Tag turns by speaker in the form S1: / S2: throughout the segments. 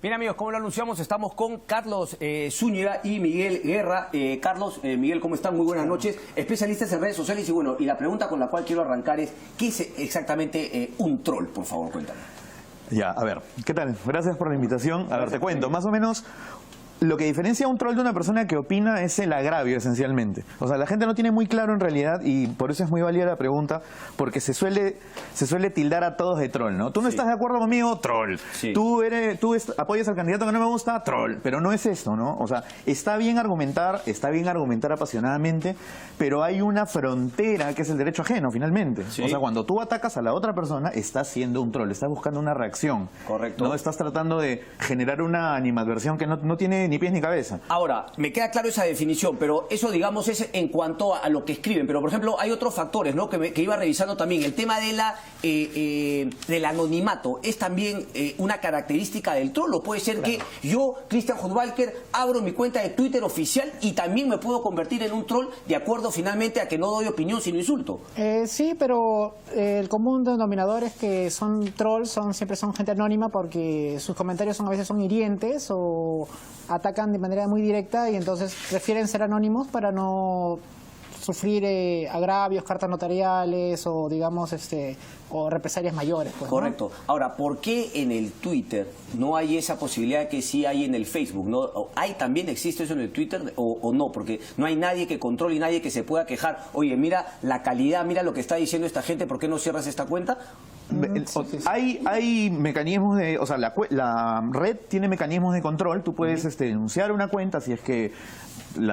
S1: Bien, amigos, como lo anunciamos, estamos con Carlos Zúñiga y Miguel Guerra. Carlos, Miguel, ¿cómo están? Muy buenas noches. Especialistas en redes sociales. Y bueno, y la pregunta con la cual quiero arrancar es, ¿qué es exactamente un troll? Por favor, cuéntame.
S2: Ya, a ver, ¿qué tal? Gracias por la invitación. A ver, te cuento, más o menos lo que diferencia a un troll de una persona que opina es el agravio, esencialmente. O sea, la gente no tiene muy claro en realidad, y por eso es muy válida la pregunta, porque se suele tildar a todos de troll, ¿no? Tú no estás de acuerdo conmigo, troll.
S1: Sí.
S2: Tú apoyas al candidato que no me gusta, troll. Pero no es esto, ¿no? O sea, está bien argumentar apasionadamente, pero hay una frontera que es el derecho ajeno, finalmente.
S1: Sí.
S2: O sea, cuando tú atacas a la otra persona, estás siendo un troll, estás buscando una reacción.
S1: Correcto.
S2: No estás tratando de generar una animadversión que no tiene ni pies ni cabeza.
S1: Ahora, me queda claro esa definición, pero eso, digamos, es en cuanto a lo que escriben. Pero, por ejemplo, hay otros factores, ¿no?, que iba revisando también. El tema de del anonimato es también una característica del troll. ¿O puede ser que yo, Christian Hudvalker, abro mi cuenta de Twitter oficial y también me puedo convertir en un troll de acuerdo finalmente a que no doy opinión sino insulto?
S3: Sí, pero el común denominador es que son trolls, siempre son gente anónima porque sus comentarios a veces son hirientes o atacan de manera muy directa y entonces prefieren ser anónimos para no sufrir agravios, cartas notariales o digamos o represalias mayores, pues,
S1: correcto, ¿no? Ahora, ¿por qué en el Twitter no hay esa posibilidad que sí hay en el Facebook? ¿No? ¿También existe eso en el Twitter o no? Porque no hay nadie que controle y nadie que se pueda quejar. Oye, mira la calidad, mira lo que está diciendo esta gente, ¿por qué no cierras esta cuenta?
S2: Hay mecanismos de, o sea, la red tiene mecanismos de control. Tú puedes denunciar una cuenta si es que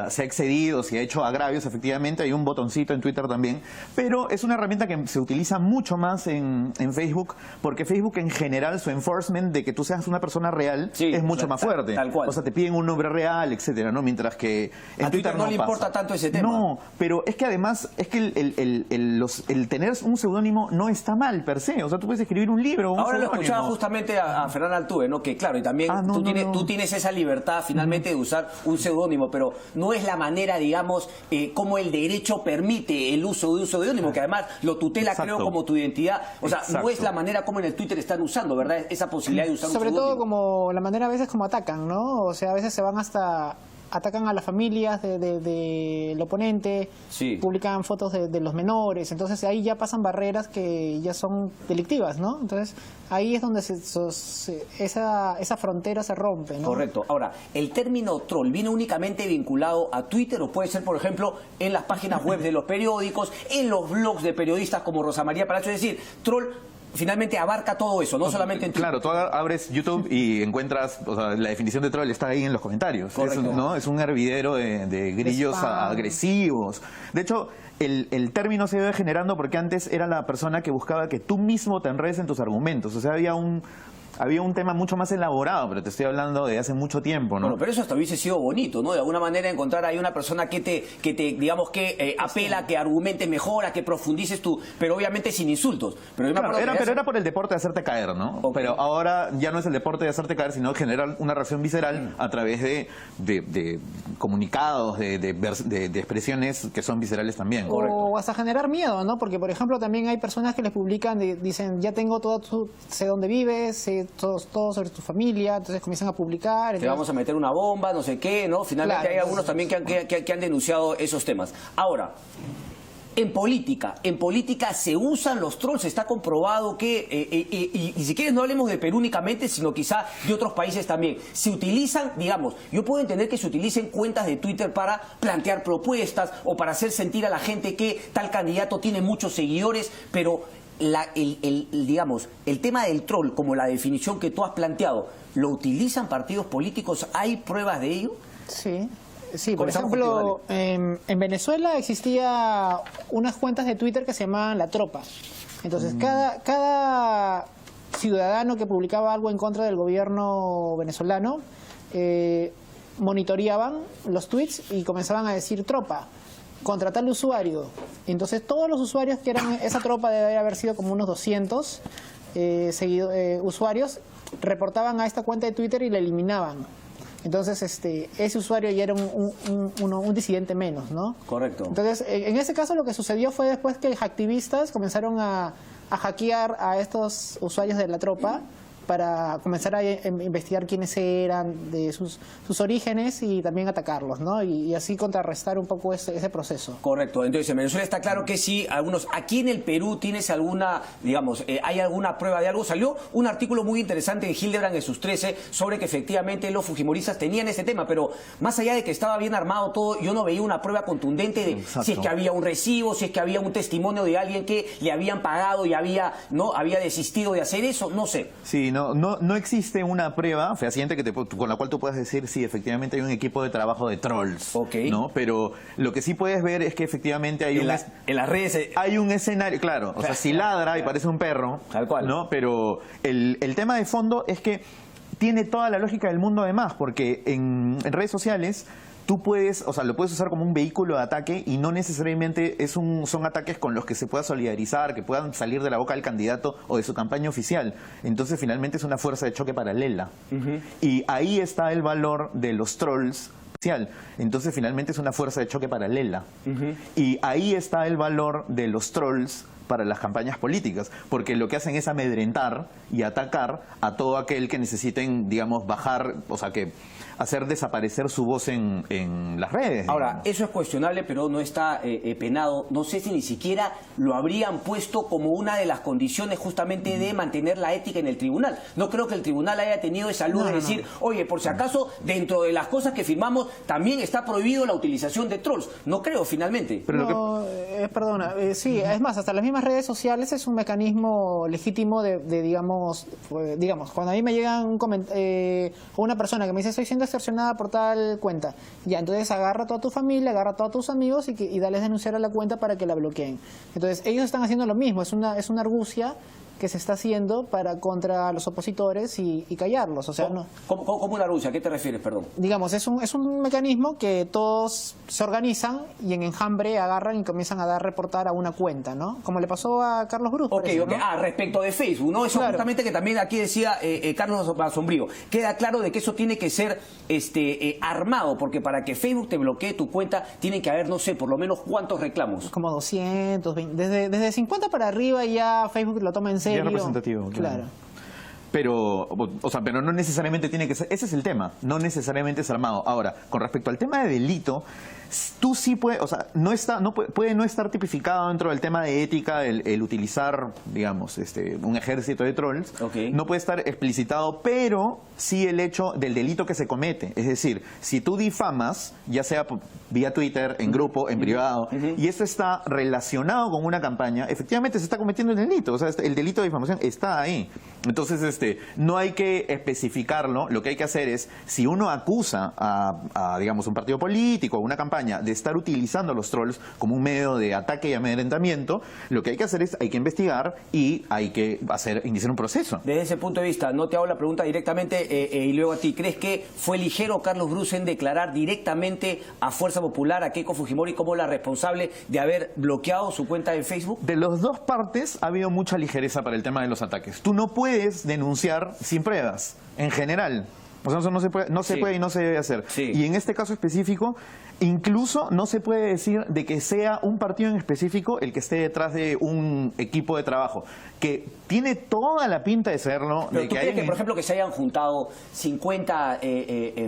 S2: se ha excedido, si ha hecho agravios. Efectivamente hay un botoncito en Twitter también, pero es una herramienta que se utiliza mucho más en Facebook, porque Facebook en general, su enforcement de que tú seas una persona real es mucho más fuerte.
S1: Tal cual.
S2: O sea, te piden un nombre real, etcétera, ¿no? Mientras que en
S1: a Twitter no le importa tanto ese tema.
S2: No, pero es que además es que el tener un seudónimo no está mal per se. O sea, tú puedes escribir un libro.
S1: Ahora lo escuchaba justamente a Fernán Altuve, ¿no? Que claro, y también tú tienes esa libertad finalmente de usar un seudónimo, pero no es la manera, digamos, como el derecho permite el uso de un seudónimo, que además lo tutela, creo, como tu identidad. O sea, no es la manera como en el Twitter están usando, ¿verdad? Esa posibilidad de usar un seudónimo.
S3: Sobre todo como la manera a veces como atacan, ¿no? O sea, a veces se van atacan a las familias del oponente, publican fotos de los menores, entonces ahí ya pasan barreras que ya son delictivas, ¿no? Entonces ahí es donde esa frontera se rompe, ¿no?
S1: Correcto. Ahora, ¿el término troll viene únicamente vinculado a Twitter o puede ser, por ejemplo, en las páginas web de los periódicos, en los blogs de periodistas como Rosa María Palacio? Es decir, troll finalmente abarca todo eso, no solamente en Twitter.
S2: Claro, tú abres YouTube y encuentras, o sea, la definición de troll está ahí en los comentarios. Es un hervidero de grillos agresivos. De hecho, el término se iba generando porque antes era la persona que buscaba que tú mismo te enredes en tus argumentos. O sea, había un tema mucho más elaborado, pero te estoy hablando de hace mucho tiempo, ¿no?
S1: Bueno, pero eso hasta hubiese sido bonito, ¿no? De alguna manera encontrar ahí una persona que te digamos, que apela, que argumente mejor, a que profundices tú, pero obviamente sin insultos. Pero
S2: era por el deporte de hacerte caer, ¿no? Pero ahora ya no es el deporte de hacerte caer, sino generar una reacción visceral a través de comunicados, de expresiones que son viscerales también.
S3: O hasta generar miedo, ¿no? Porque, por ejemplo, también hay personas que les publican, dicen, ya tengo sé dónde vives, sé todo sobre tu familia, entonces comienzan a publicar.
S1: Te vamos a meter una bomba, no sé qué, ¿no? Finalmente hay algunos también que han denunciado esos temas. Ahora, en política se usan los trolls, está comprobado que, y si quieres no hablemos de Perú únicamente, sino quizá de otros países también, se utilizan, digamos, yo puedo entender que se utilicen cuentas de Twitter para plantear propuestas o para hacer sentir a la gente que tal candidato tiene muchos seguidores, pero digamos, el tema del troll, como la definición que tú has planteado, ¿lo utilizan partidos políticos? ¿Hay pruebas de ello?
S3: Sí, por ejemplo, en Venezuela existía unas cuentas de Twitter que se llamaban La Tropa. Entonces, cada ciudadano que publicaba algo en contra del gobierno venezolano, monitoreaban los tweets y comenzaban a decir tropa contra tal usuario. Entonces todos los usuarios que eran esa tropa, debe haber sido como unos 200 usuarios, reportaban a esta cuenta de Twitter y la eliminaban. Entonces ese usuario ya era un disidente menos, ¿no?
S1: Correcto.
S3: Entonces en ese caso lo que sucedió fue después que activistas comenzaron a hackear a estos usuarios de la tropa para comenzar a investigar quiénes eran, de sus orígenes y también atacarlos, ¿no? Y así contrarrestar un poco ese proceso.
S1: Correcto. Entonces, en Venezuela está claro que sí, aquí en el Perú tienes alguna, digamos, ¿hay alguna prueba de algo? Salió un artículo muy interesante en Hildebrand en sus 13 sobre que efectivamente los fujimoristas tenían ese tema, pero más allá de que estaba bien armado todo, yo no veía una prueba contundente de si es que había un recibo, si es que había un testimonio de alguien que le habían pagado y había desistido de hacer eso, no sé.
S2: Sí, no existe una prueba fehaciente con la cual tú puedas decir sí, efectivamente hay un equipo de trabajo de trolls, ¿no? Pero lo que sí puedes ver es que efectivamente hay
S1: en las redes
S2: hay un escenario, claro, o sea, si ladra y parece un perro,
S1: tal cual,
S2: ¿no? Pero el tema de fondo es que tiene toda la lógica del mundo además, porque en redes sociales tú puedes, o sea, lo puedes usar como un vehículo de ataque y no necesariamente son ataques con los que se pueda solidarizar, que puedan salir de la boca del candidato o de su campaña oficial. Entonces, finalmente es una fuerza de choque paralela. Y ahí está el valor de los trolls. Entonces, finalmente es una fuerza de choque paralela. Y ahí está el valor de los trolls para las campañas políticas, porque lo que hacen es amedrentar y atacar a todo aquel que necesiten, digamos, bajar, o sea, que hacer desaparecer su voz en las redes.
S1: Ahora, eso es cuestionable, pero no está penado. No sé si ni siquiera lo habrían puesto como una de las condiciones justamente de mantener la ética en el tribunal. No creo que el tribunal haya tenido esa luz de decir, oye, por si acaso, dentro de las cosas que firmamos, también está prohibido la utilización de trolls. No creo, finalmente.
S3: Pero perdona, sí, es más, hasta las mismas redes sociales es un mecanismo legítimo de digamos, cuando a mí me llega una persona que me dice, estoy siendo extorsionada por tal cuenta, ya, entonces agarra a toda tu familia, agarra a todos tus amigos y dales denunciar a la cuenta para que la bloqueen. Entonces ellos están haciendo lo mismo, es una argucia que se está haciendo contra los opositores y callarlos. O sea,
S1: ¿Cómo una argucia? ¿A qué te refieres, perdón?
S3: Digamos, es un mecanismo que todos se organizan y en enjambre agarran y comienzan a reportar a una cuenta, ¿no? Como le pasó a Carlos Bruz.
S1: ¿No? Respecto de Facebook, ¿no? Eso justamente que también aquí decía Carlos Sombrío. Queda claro de que eso tiene que ser armado, porque para que Facebook te bloquee tu cuenta tienen que haber, no sé, por lo menos ¿cuántos reclamos?
S3: Como 220, desde 50 para arriba ya Facebook lo toma en serio.
S2: Ya representativo, claro. Pero no necesariamente tiene que ser, ese es el tema, no necesariamente es armado. Ahora, con respecto al tema de delito, tú sí puedes, puede no estar tipificado dentro del tema de ética el utilizar, digamos, un ejército de trolls, no puede estar explicitado, pero sí el hecho del delito que se comete. Es decir, si tú difamas, ya sea vía Twitter, en grupo, en privado, y esto está relacionado con una campaña, efectivamente se está cometiendo el delito, o sea, el delito de difamación está ahí. Entonces, no hay que especificarlo, lo que hay que hacer es, si uno acusa a digamos, un partido político o una campaña de estar utilizando los trolls como un medio de ataque y amedrentamiento, lo que hay que hacer es, hay que investigar y hay que iniciar un proceso.
S1: Desde ese punto de vista, no te hago la pregunta directamente y luego a ti, ¿crees que fue ligero Carlos Bruz en declarar directamente a Fuerza Popular, a Keiko Fujimori, como la responsable de haber bloqueado su cuenta en Facebook?
S2: De las dos partes ha habido mucha ligereza para el tema de los ataques. Tú no puedes denunciar sin pruebas, en general. O sea, eso no se puede y no se debe hacer. Y en este caso específico, incluso no se puede decir de que sea un partido en específico el que esté detrás de un equipo de trabajo, que tiene toda la pinta de serlo.
S1: Pero ¿tú crees que, por ejemplo, que se hayan juntado 50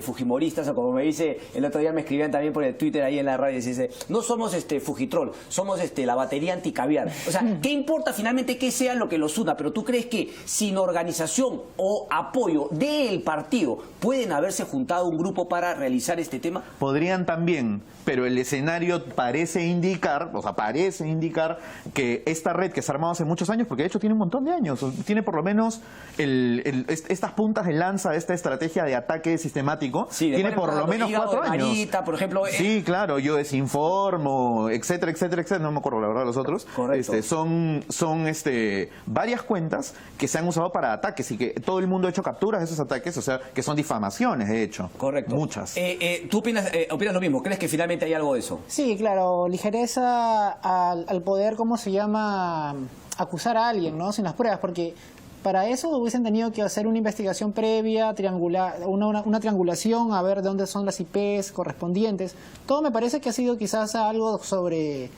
S1: fujimoristas, o como me dice, el otro día me escribían también por el Twitter ahí en la radio, y dice, no somos Fujitrol, somos la batería anticaviar? O sea, ¿qué importa finalmente que sea lo que los una? Pero ¿tú crees que sin organización o apoyo del partido pueden haberse juntado un grupo para realizar este tema?
S2: Podrían también, pero el escenario parece indicar que esta red que se ha armado hace muchos años, porque de hecho tiene un montón de años, tiene por lo menos estas puntas de lanza de esta estrategia de ataque sistemático, tiene por lo menos 4 años.
S1: Marita, por ejemplo,
S2: sí, claro, Yo Desinformo, etcétera, no me acuerdo la verdad los otros. Son varias cuentas que se han usado para ataques y que todo el mundo ha hecho capturas de esos ataques, o sea, que son difamaciones, de hecho.
S1: Correcto.
S2: Muchas.
S1: ¿Tú opinas lo mismo? ¿Crees que finalmente hay algo de eso?
S3: Sí, claro, ligereza al poder, ¿cómo se llama? Acusar a alguien, ¿no? Sin las pruebas, porque para eso hubiesen tenido que hacer una investigación previa, una triangulación, a ver de dónde son las IPs correspondientes. Todo me parece que ha sido quizás algo sobre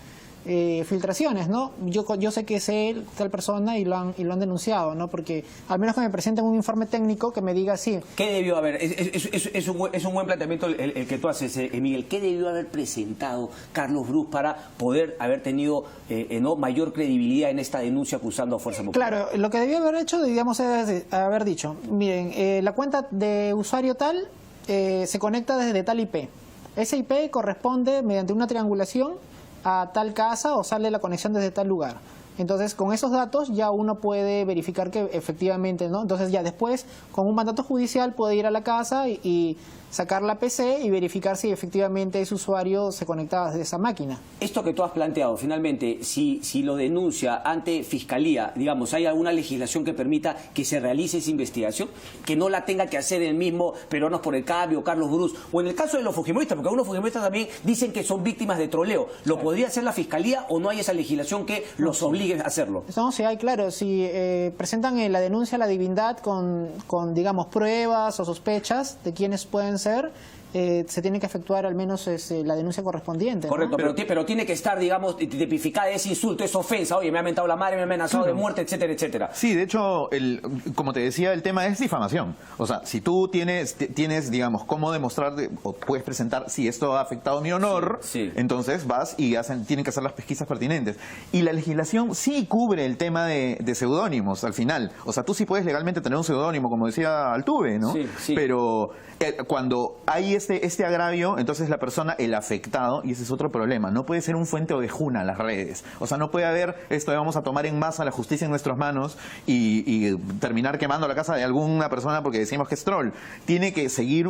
S3: filtraciones, ¿no? Yo sé que es él, tal persona, y lo han denunciado, ¿no? Porque al menos que me presenten un informe técnico que me diga sí.
S1: ¿Qué debió haber? Es un buen planteamiento el que tú haces, Miguel. ¿Qué debió haber presentado Carlos Brus para poder haber tenido ¿no? mayor credibilidad en esta denuncia acusando a Fuerza Popular?
S3: Claro, lo que debió haber hecho, digamos, es haber dicho, miren, la cuenta de usuario tal se conecta desde tal IP. Ese IP corresponde mediante una triangulación a tal casa o sale la conexión desde tal lugar. Entonces, con esos datos ya uno puede verificar que efectivamente, ¿no? Entonces ya después, con un mandato judicial, puede ir a la casa y sacar la PC y verificar si efectivamente ese usuario se conectaba desde esa máquina.
S1: Esto que tú has planteado, finalmente, si lo denuncia ante Fiscalía, digamos, ¿hay alguna legislación que permita que se realice esa investigación? Que no la tenga que hacer el mismo Peruanos por el Cambio, Carlos Brus, o en el caso de los fujimoristas, porque algunos fujimoristas también dicen que son víctimas de troleo. ¿Lo podría hacer la Fiscalía o no hay esa legislación que los obligue a hacerlo?
S3: No, sí hay, claro. Si presentan la denuncia a la divindad con, digamos, pruebas o sospechas de quiénes pueden ser, se tiene que efectuar al menos la denuncia correspondiente.
S1: Correcto,
S3: ¿no?
S1: pero tiene que estar, digamos, tipificada ese insulto, esa ofensa. Oye, me ha mentado la madre, me ha amenazado de muerte, etcétera, etcétera.
S2: Sí, de hecho, como te decía, el tema es difamación. O sea, si tú tienes digamos, cómo demostrar o puedes presentar si esto ha afectado mi honor,
S1: sí.
S2: Entonces vas y tienen que hacer las pesquisas pertinentes. Y la legislación sí cubre el tema de seudónimos al final. O sea, tú sí puedes legalmente tener un seudónimo, como decía Altuve, ¿no?
S1: Sí, sí.
S2: Pero cuando hay este agravio, entonces la persona, el afectado, y ese es otro problema, no puede ser un fuente ovejuna a las redes. O sea, no puede haber esto de vamos a tomar en masa la justicia en nuestras manos y terminar quemando la casa de alguna persona porque decimos que es troll. Tiene que seguir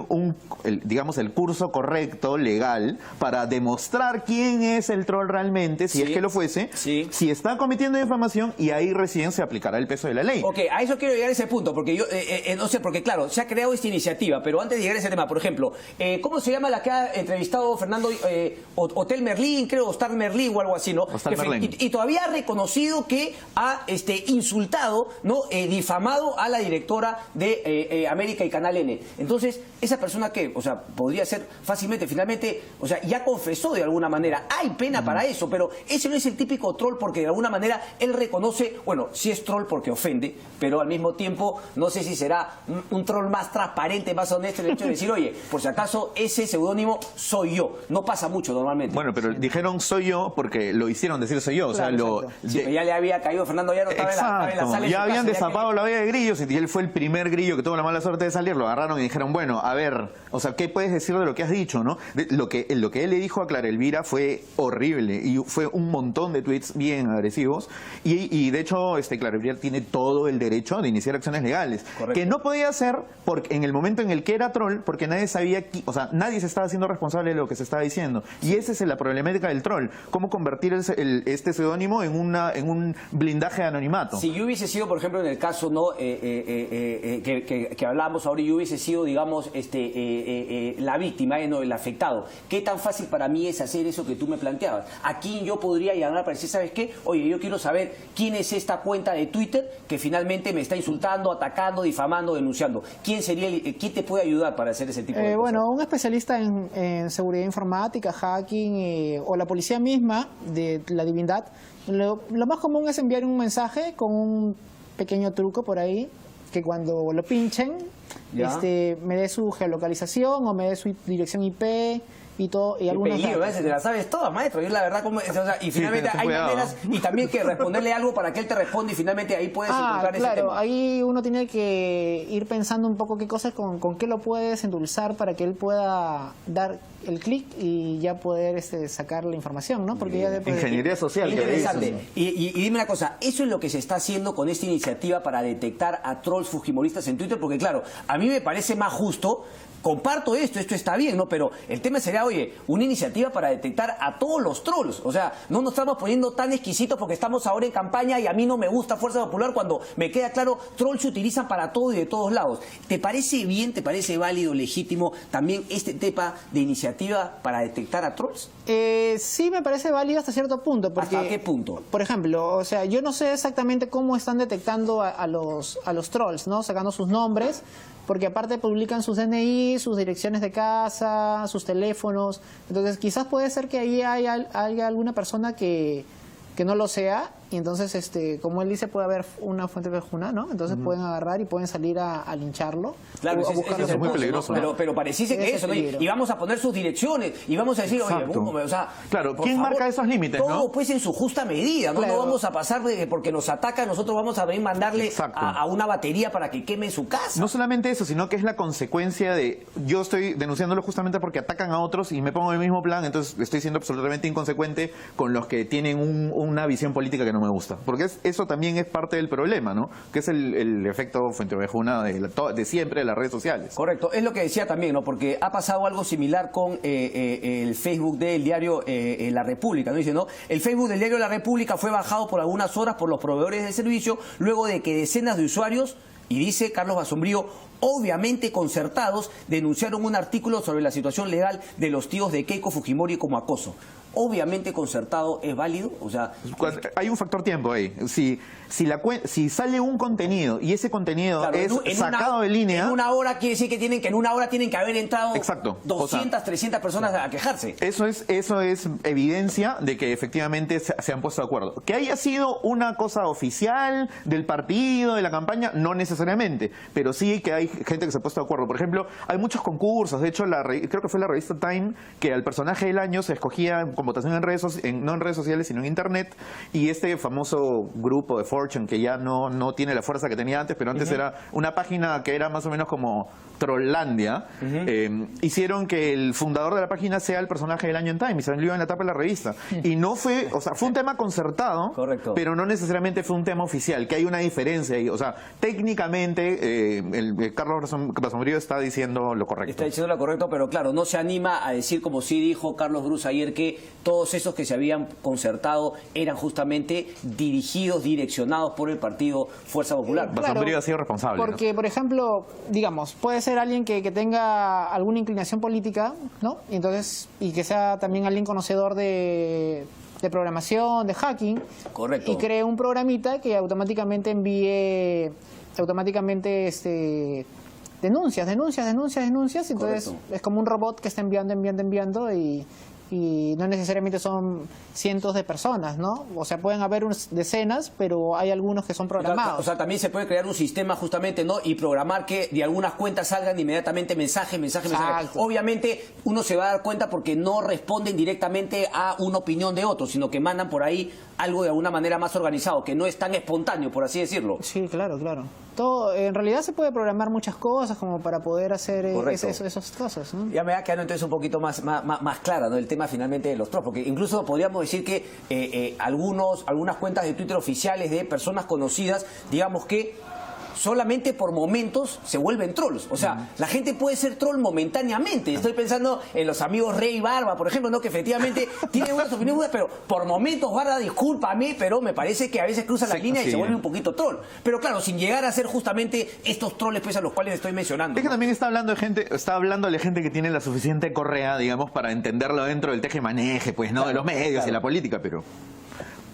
S2: digamos, el curso correcto, legal, para demostrar quién es el troll realmente, si es que lo fuese, si está cometiendo difamación, y ahí recién se aplicará el peso de la ley.
S1: Ok, a eso quiero llegar a ese punto, porque yo no sé, porque claro, se ha creado esta iniciativa, pero antes de llegar a ese tema, por ejemplo, ¿cómo se llama la que ha entrevistado Fernando Hotel Merlín, creo, Star Merlín o algo así, ¿no? Y todavía ha reconocido que ha insultado, ¿no? Difamado a la directora de América y Canal N. Entonces, esa persona que, o sea, podría ser fácilmente, finalmente, o sea, ya confesó de alguna manera. Hay pena para eso, pero ese no es el típico troll porque de alguna manera él reconoce, bueno, sí es troll porque ofende, pero al mismo tiempo no sé si será un troll más transparente, más honesto en el hecho de decir, oye, por si acaso ese seudónimo soy yo. No pasa mucho normalmente.
S2: Bueno, pero dijeron soy yo porque lo hicieron decir soy yo.
S3: Claro,
S2: o sea,
S1: sí, pero ya le había caído Fernando, ya no estaba en la sala.
S2: Ya habían destapado la valla de grillos y él fue el primer grillo que tuvo la mala suerte de salir. Lo agarraron y dijeron, bueno, a ver, o sea, ¿qué puedes decir de lo que has dicho, no? Lo que él le dijo a Clara Elvira fue horrible y fue un montón de tweets bien agresivos y de hecho Clara Elvira tiene todo el derecho de iniciar acciones legales. Correcto. Que no podía hacer porque en el momento en el que era troll, porque nadie sabía, o sea, nadie se estaba haciendo responsable de lo que se estaba diciendo. Y esa es la problemática del troll. Cómo convertir este seudónimo en un blindaje de anonimato.
S1: Si yo hubiese sido, por ejemplo, en el caso no que hablábamos ahora, yo hubiese sido, digamos, la víctima, no el afectado. ¿Qué tan fácil para mí es hacer eso que tú me planteabas? ¿A quién yo podría llamar para decir, ¿sabes qué? Oye, yo quiero saber quién es esta cuenta de Twitter que finalmente me está insultando, atacando, difamando, denunciando. ¿Quién sería quién te puede ayudar para hacer ese tipo de cosas?
S3: Bueno, un especialista en seguridad informática, hacking o la policía misma de la divindad. Lo más común es enviar un mensaje con un pequeño truco por ahí que cuando lo pinchen me dé su geolocalización o me dé su dirección IP y todo, y algunos
S1: te la sabes toda, maestro. Yo la verdad, y finalmente hay maneras, y también que responderle algo para que él te responda y finalmente ahí puedes encontrar ese tema.
S3: Ahí uno tiene que ir pensando un poco qué cosas, con qué lo puedes endulzar para que él pueda dar el clic y ya poder sacar la información, ¿no? Porque ya
S2: ingeniería social.
S1: Interesante. Y dime una cosa, ¿eso es lo que se está haciendo con esta iniciativa para detectar a trolls fujimoristas en Twitter? Porque claro, a mí me parece más justo. Comparto esto está bien, ¿no? Pero el tema sería, oye, una iniciativa para detectar a todos los trolls. O sea, no nos estamos poniendo tan exquisitos porque estamos ahora en campaña y a mí no me gusta Fuerza Popular cuando me queda claro, trolls se utilizan para todo y de todos lados. ¿Te parece bien, te parece válido, legítimo también este tema de iniciativa para detectar a trolls?
S3: Sí, me parece válido hasta cierto punto. Porque,
S1: ¿hasta qué punto?
S3: Por ejemplo, o sea, yo no sé exactamente cómo están detectando a los trolls, ¿no? Sacando sus nombres. Porque aparte publican sus DNI, sus direcciones de casa, sus teléfonos. teléfonos. Entonces quizás puede ser que ahí haya alguna persona que no lo sea, y entonces, como él dice, puede haber una fuente perjuna, ¿no? Entonces pueden agarrar y pueden salir a lincharlo.
S1: Claro,
S3: o a buscarlo.
S2: Eso es muy peligroso, ¿no?
S1: Pero pareciese que eso, ¿no? Y vamos a poner sus direcciones, y vamos a decir,
S2: Exacto.
S1: oye, o sea...
S2: Claro,
S1: por
S2: ¿quién
S1: favor,
S2: marca esos límites,
S1: todo,
S2: no?
S1: pues en su justa medida, ¿no?
S3: Claro.
S1: No vamos a pasar porque nos atacan, nosotros vamos a mandarle
S2: Exacto.
S1: a una batería para que queme su casa.
S2: No solamente eso, sino que es la consecuencia de... Yo estoy denunciándolo justamente porque atacan a otros y me pongo en el mismo plan, entonces estoy siendo absolutamente inconsecuente con los que tienen una visión política que no me gusta. Porque eso también es parte del problema, ¿no? Que es el efecto fuentevejuna de siempre de las redes sociales.
S1: Correcto, es lo que decía también, ¿no? Porque ha pasado algo similar con el Facebook del diario La República, ¿no? Dice, ¿no? El Facebook del diario La República fue bajado por algunas horas por los proveedores de servicio luego de que decenas de usuarios, y dice Carlos Basombrío, obviamente concertados, denunciaron un artículo sobre la situación legal de los tíos de Keiko Fujimori como acoso. Obviamente concertado es válido, o sea...
S2: Hay un factor tiempo ahí. Si sale un contenido y ese contenido
S1: Claro,
S2: es sacado de línea...
S1: En una hora quiere decir que en una hora tienen que haber entrado
S2: Exacto.
S1: 200, 300 personas a quejarse.
S2: Eso es evidencia de que efectivamente se han puesto de acuerdo. Que haya sido una cosa oficial del partido, de la campaña, no necesariamente, pero sí que hay gente que se ha puesto de acuerdo. Por ejemplo, hay muchos concursos, de hecho creo que fue la revista Time que al personaje del año se escogía con votación no en redes sociales sino en internet, y este famoso grupo de Fortune que ya no tiene la fuerza que tenía antes, pero antes era una página que era más o menos como Trollandia, hicieron que el fundador de la página sea el personaje del año en Time y salió en la tapa de la revista. Y no fue, o sea, fue un tema concertado,
S1: correcto,
S2: pero no necesariamente fue un tema oficial, que hay una diferencia ahí. O sea, técnicamente Carlos Basombrío está diciendo lo correcto.
S1: Está diciendo lo correcto, pero claro, no se anima a decir, como sí dijo Carlos Brus ayer, que todos esos que se habían concertado eran justamente direccionados por el partido Fuerza Popular.
S2: Basombrío ha sido responsable,
S3: porque,
S2: ¿no?
S3: por ejemplo, digamos, puede ser alguien que tenga alguna inclinación política, ¿no? Y que sea también alguien conocedor de programación, de hacking.
S1: Correcto.
S3: Y cree un programita que automáticamente envíe denuncias. Entonces
S1: Correcto.
S3: es como un robot que está enviando y no necesariamente son cientos de personas, ¿no? O sea, pueden haber decenas, pero hay algunos que son programados.
S1: O sea, también se puede crear un sistema justamente, ¿no? Y programar que de algunas cuentas salgan inmediatamente mensajes. Obviamente uno se va a dar cuenta porque no responden directamente a una opinión de otro, sino que mandan por ahí algo de alguna manera más organizado, que no es tan espontáneo, por así decirlo.
S3: Sí, claro. En realidad se puede programar muchas cosas como para poder hacer esas cosas, ¿no?
S1: Ya me va quedando entonces un poquito más clara, ¿no? El tema finalmente de los trolls, porque incluso podríamos decir que algunas cuentas de Twitter oficiales de personas conocidas, digamos que solamente por momentos se vuelven trolls. O sea, la gente puede ser troll momentáneamente. Estoy pensando en los amigos Rey Barba, por ejemplo, ¿no? Que efectivamente tienen unas opiniones, pero por momentos, Barba, discúlpame, pero me parece que a veces cruza la línea y se vuelve un poquito troll. Pero claro, sin llegar a ser justamente estos trolls pues, a los cuales estoy mencionando.
S2: Es que también está hablando de gente que tiene la suficiente correa, digamos, para entenderlo dentro del teje-maneje, pues, ¿no? Claro, de los medios y la política, pero...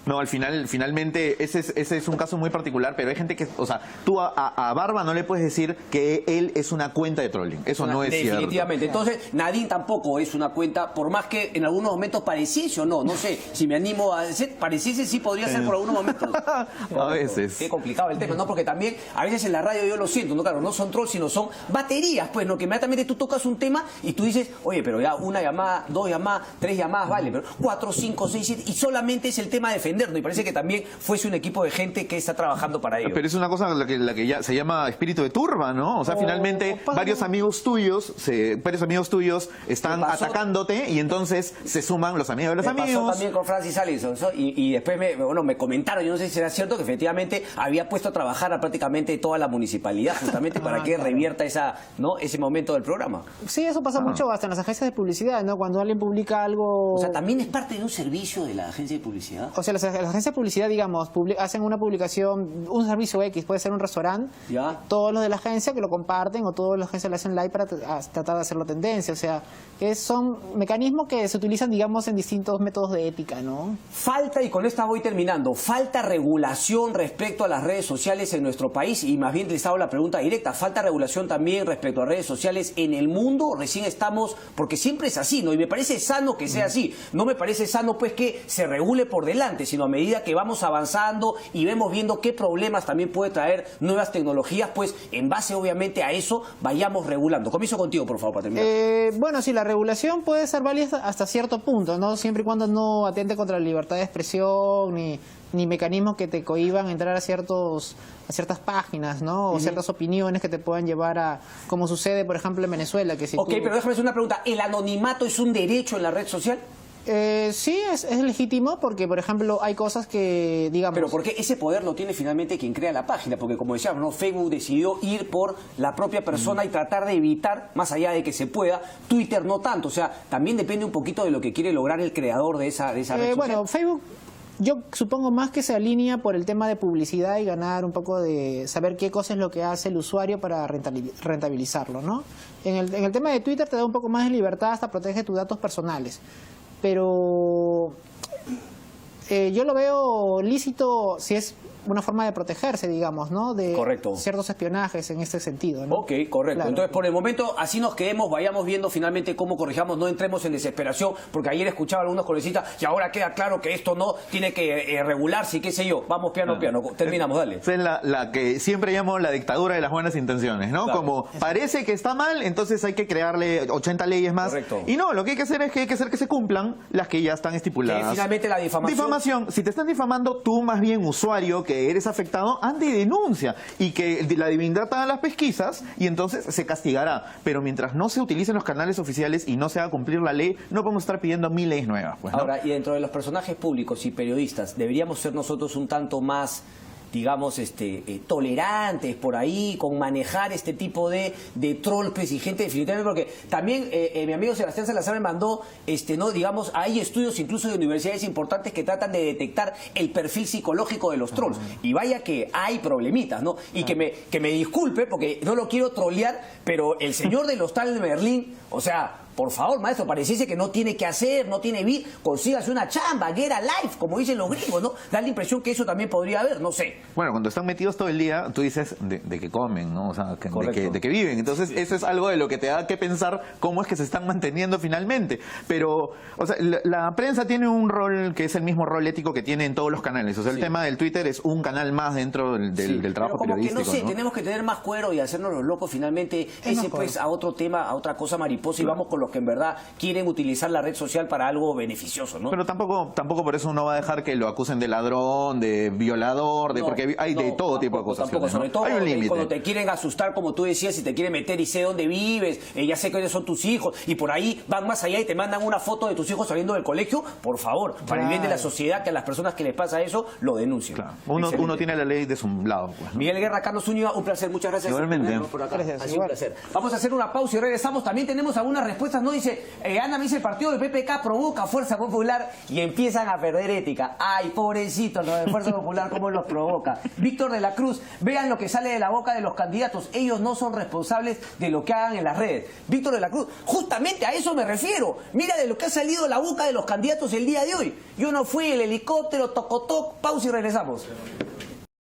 S2: No, finalmente ese es un caso muy particular, pero hay gente que, o sea, tú a Barba no le puedes decir que él es una cuenta de trolling. Eso no es cierto.
S1: Definitivamente. Entonces, Nadine tampoco es una cuenta, por más que en algunos momentos pareciese o no sé, si me animo a decir, pareciese sí podría ser por algunos momentos.
S2: A veces.
S1: Qué complicado el tema, ¿no? Porque también, a veces en la radio yo lo siento, ¿no? Claro, no son trolls, sino son baterías, pues, ¿no? Que inmediatamente tú tocas un tema y tú dices, oye, pero ya una llamada, 2 llamadas, 3 llamadas, vale, pero 4, 5, 6, 7, y solamente es el tema de defendernos. Y parece que también fuese un equipo de gente que está trabajando para ello.
S2: Pero es una cosa la que ya se llama espíritu de turba, ¿no? O sea, finalmente varios amigos tuyos están atacándote y entonces se suman los amigos de los amigos.
S1: Pasó también con Francis Allison, ¿no? Y después me comentaron, yo no sé si será cierto, que efectivamente había puesto a trabajar a prácticamente toda la municipalidad justamente para que revierta ese momento del programa.
S3: Sí, eso pasa mucho hasta en las agencias de publicidad, ¿no? Cuando alguien publica algo...
S1: O sea, también es parte de un servicio de la agencia de publicidad.
S3: O sea, las las agencias de publicidad, digamos, hacen una publicación, un servicio X, puede ser un restaurante, todos los de la agencia que lo comparten o todos los de la agencia le hacen like para tratar de hacerlo tendencia. O sea, son mecanismos que se utilizan, digamos, en distintos métodos de ética, ¿no?
S1: Falta, y con esta voy terminando, falta regulación respecto a las redes sociales en nuestro país, y más bien les hago la pregunta directa, ¿falta regulación también respecto a redes sociales en el mundo? Recién estamos, porque siempre es así, ¿no? Y me parece sano que sea así, no me parece sano pues que se regule por delante, sino a medida que vamos avanzando y vemos viendo qué problemas también puede traer nuevas tecnologías, pues en base obviamente a eso vayamos regulando. Comienzo contigo, por favor, para terminar.
S3: Bueno, sí, la regulación puede ser válida hasta cierto punto, ¿no? Siempre y cuando no atente contra la libertad de expresión ni mecanismos que te cohíban entrar a ciertas páginas, ¿no? O ciertas opiniones que te puedan llevar a, como sucede, por ejemplo, en Venezuela. Que si
S1: pero déjame hacer una pregunta. ¿El anonimato es un derecho en la red social?
S3: Sí, es legítimo porque, por ejemplo, hay cosas que, digamos...
S1: Pero porque ese poder lo tiene finalmente quien crea la página, porque como decíamos, ¿no? Facebook decidió ir por la propia persona y tratar de evitar, más allá de que se pueda, Twitter no tanto. O sea, también depende un poquito de lo que quiere lograr el creador de esa red social.
S3: Bueno, Facebook... Yo supongo más que se alinea por el tema de publicidad y ganar un poco de saber qué cosa es lo que hace el usuario para rentabilizarlo, ¿no? En el tema de Twitter te da un poco más de libertad, hasta protege tus datos personales. Pero yo lo veo lícito si es una forma de protegerse, digamos, ¿no? De ciertos espionajes en este sentido, ¿no?
S1: Ok, correcto. Claro. Entonces, por el momento, así nos quedemos, vayamos viendo finalmente cómo corrijamos, no entremos en desesperación, porque ayer escuchaba a algunos congresistas y ahora queda claro que esto no tiene que regularse y qué sé yo. Vamos piano, piano. Terminamos, dale.
S2: Es la que siempre llamo la dictadura de las buenas intenciones, ¿no?
S1: Claro.
S2: Como parece que está mal, entonces hay que crearle 80 leyes más.
S1: Correcto.
S2: Y no, lo que hay que hacer es que se cumplan las que ya están estipuladas.
S1: Que finalmente la difamación.
S2: Difamación. Si te están difamando, tú más bien usuario que eres afectado, ande y denuncia. Y que la divinidad haga las pesquisas y entonces se castigará. Pero mientras no se utilicen los canales oficiales y no se haga cumplir la ley, no podemos estar pidiendo 1000 leyes nuevas. Pues, ¿no?
S1: Ahora, y dentro de los personajes públicos y periodistas, deberíamos ser nosotros un tanto más, digamos, tolerantes por ahí, con manejar este tipo de trolls y gente definitivamente, porque también mi amigo Sebastián Salazar me mandó, ¿no? Digamos, hay estudios incluso de universidades importantes que tratan de detectar el perfil psicológico de los trolls, y vaya que hay problemitas, ¿no? Y que me disculpe, porque no lo quiero trolear, pero el señor del hostal de Berlín, o sea... Por favor, maestro, pareciese que no tiene que hacer, no tiene vida, consígase una chamba, get a life, como dicen los gringos, ¿no? Da la impresión que eso también podría haber, no sé.
S2: Bueno, cuando están metidos todo el día, tú dices de que comen, ¿no? O sea, de que viven. Entonces, eso es algo de lo que te da que pensar cómo es que se están manteniendo finalmente. Pero, o sea, la prensa tiene un rol que es el mismo rol ético que tiene en todos los canales. O sea, el tema del Twitter es un canal más dentro del trabajo periodístico.
S1: Que no sé, tenemos que tener más cuero y hacernos los locos finalmente. Ese pues a otro tema, a otra cosa mariposa, y vamos con los que en verdad quieren utilizar la red social para algo beneficioso, ¿no?
S2: Pero tampoco por eso uno va a dejar que lo acusen de ladrón, de violador, porque hay de todo tipo de acusaciones.
S1: Sobre todo
S2: hay un límite.
S1: Cuando te quieren asustar, como tú decías, y te quieren meter y sé dónde vives, ya sé que son tus hijos, y por ahí van más allá y te mandan una foto de tus hijos saliendo del colegio, por favor, para el bien de la sociedad, que a las personas que les pasa eso, lo denuncien.
S2: Claro. Uno tiene la ley de su lado. Pues, ¿no?
S1: Miguel Guerra, Carlos Zúñiga, un placer, muchas gracias.
S2: Igualmente.
S1: Por acá.
S3: Gracias.
S1: Ha sido un placer. Vamos a hacer una pausa y regresamos. También tenemos algunas respuestas, ¿no? Dice, Ana me dice, el partido del PPK provoca Fuerza Popular y empiezan a perder ética. Ay, pobrecitos, los de Fuerza Popular, cómo los provoca. Víctor de la Cruz, vean lo que sale de la boca de los candidatos. Ellos no son responsables de lo que hagan en las redes. Víctor de la Cruz, justamente a eso me refiero. Mira de lo que ha salido de la boca de los candidatos el día de hoy. Yo no fui el helicóptero, tocotoc, pausa y regresamos.